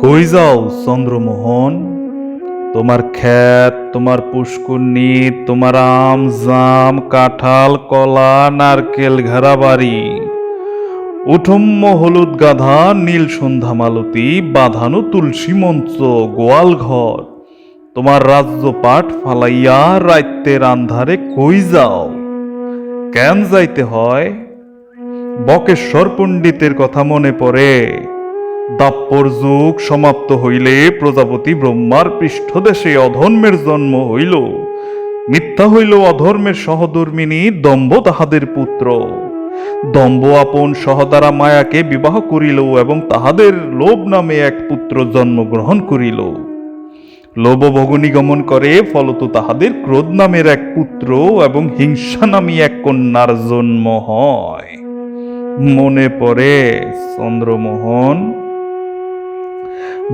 কই যাও চন্দ্রমোহন? তোমার ক্ষেত, তোমার পুষ্করণী, তোমার আম জাম কাঁঠাল কলা নারকেল ঘেরা বাড়ি, উঠম্ম হলুদ গাধা নীল সন্ধ্যা মালতী বাঁধানো তুলসী মঞ্চ গোয়াল ঘর, তোমার রাজ্যপাট ফালাইয়া রাইতের আন্ধারে কই যাও? কেন যাইতে হয়? বকেশ্বর পণ্ডিতের কথা মনে পড়ে। দাপ্পর যুগ সমাপ্ত হইলে প্রজাপতি ব্রহ্মার পৃষ্ঠদেশে অধর্মের জন্ম হইল। মিথ্যা হইল অধর্মের সহধর্মিণী দম্ভ তাহাদের পুত্র। দম্ভ আপন সহদারা মায়াকে বিবাহ করিল এবং তাহাদের লোভ নামে এক পুত্র জন্মগ্রহণ করিল। লোভ ভগনী গমন করে, ফলত তাহাদের ক্রোধ নামের এক পুত্র এবং হিংসা নামী এক কন্যার জন্ম হয়। মনে পড়ে চন্দ্রমোহন?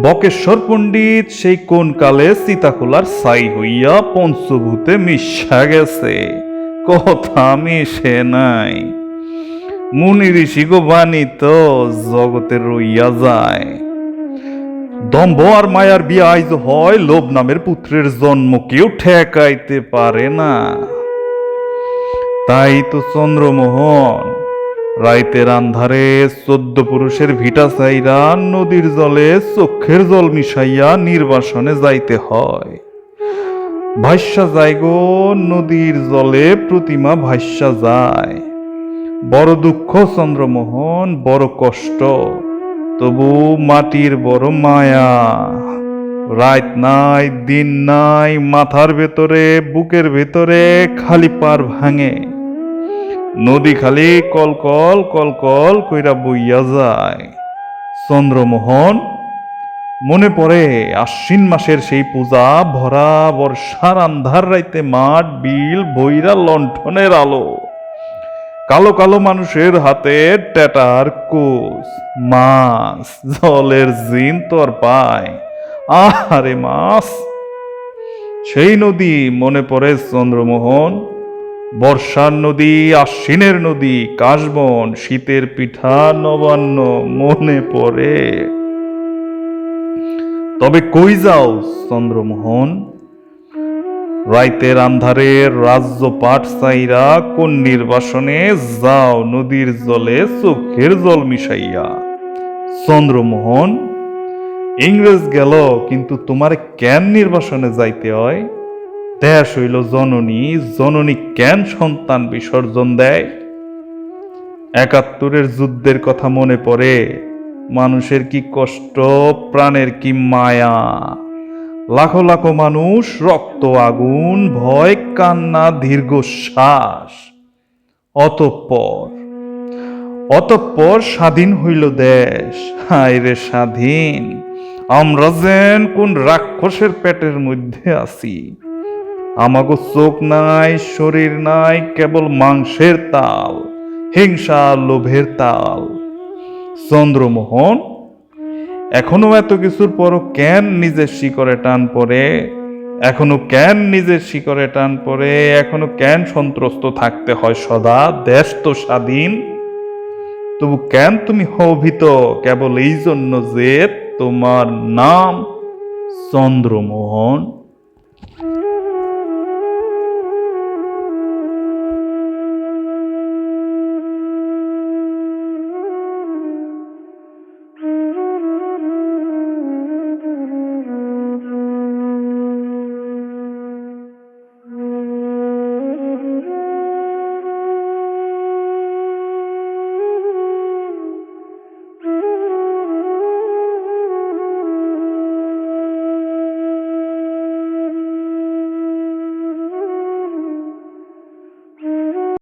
বকেশ্বর পণ্ডিত সেই কোন কালে সীতাকুলার ছাই হইয়া পঞ্চভূতে মিশা গেছে, কথা মিশে নাই। মুনি ঋষি গো বাণী তো জগতে রইয়া যায়। দম্ভ আর মায়ার বিয়ে আইজ হয়, লোভ নামের পুত্রের জন্ম কেউ ঠেকাইতে পারে না। তাই তো চন্দ্রমোহন, রাইতের আন্ধারে 14 পুরুষের ভিটা চাইরা নদীর জলে চক্ষের জল মিশাইয়া নির্বাসনে যাইতে হয়। ভাইসা যায় গো নদীর জলে প্রতিমা ভাইসা যায়। বড় দুঃখ চন্দ্রমোহন, বড় কষ্ট, তবু মাটির বড় মায়া। রাত নাই দিন নাই, মাথার ভেতরে বুকের ভেতরে খালি পার ভাঙে। নদী খালি কলকল কলকল কইরা বইয়া যায়। চন্দ্রমোহন, মনে পড়ে আশ্বিন মাসের সেই পূজা, ভরা বর্ষার আন্ধার রাইতে মাঠ বিল বইরা লণ্ঠনের আলো, কালো কালো মানুষের হাতে টেটার কোষ, মাছ, জলের জিন তোর পায়। আহারে মাছ! সেই নদী মনে পড়ে চন্দ্রমোহন। বর্ষার নদী, আশ্বিনের নদী, কাশবন, শীতের পিঠা, নবান্ন মনে পড়ে। তবে কই যাও চন্দ্রমোহন? রাইতের আন্ধারে রাজ্যপাট চাইরা কোন নির্বাসনে যাও নদীর জলে চোখের জল মিশাইয়া? চন্দ্রমোহন, ইংরেজ গেল, কিন্তু তোমার কেন নির্বাসনে যাইতে হয়? দেশ হইল জননী, জননী কেন সন্তান বিসর্জন দেয়? 71-এর যুদ্ধের কথা মনে পড়ে। মানুষের কি কষ্ট, প্রাণের কি মায়া। লাখো লাখো মানুষ, রক্ত আগুন, ভয় কান্না দীর্ঘশ্বাস। অতঃপর স্বাধীন হইল দেশ। হায় রে স্বাধীন! আমরা যেন কোন রাক্ষসের পেটের মধ্যে আছি। আমাগো চোখ নাই, শরীর নাই, কেবল মাংসের তাল, হিংসা লোভের তাল। চন্দ্রমোহন, এখনো এত কিছুর পরও কেন নিজের শিকড়ে টান পড়ে? এখনো কেন নিজের শিকড়ে টান পড়ে? এখনো কেন সন্ত্রস্ত থাকতে হয় সদা? দেশ তো স্বাধীন, তবু কেন তুমি হও ভীত কেবল এই জন্য যে তোমার নাম চন্দ্রমোহন?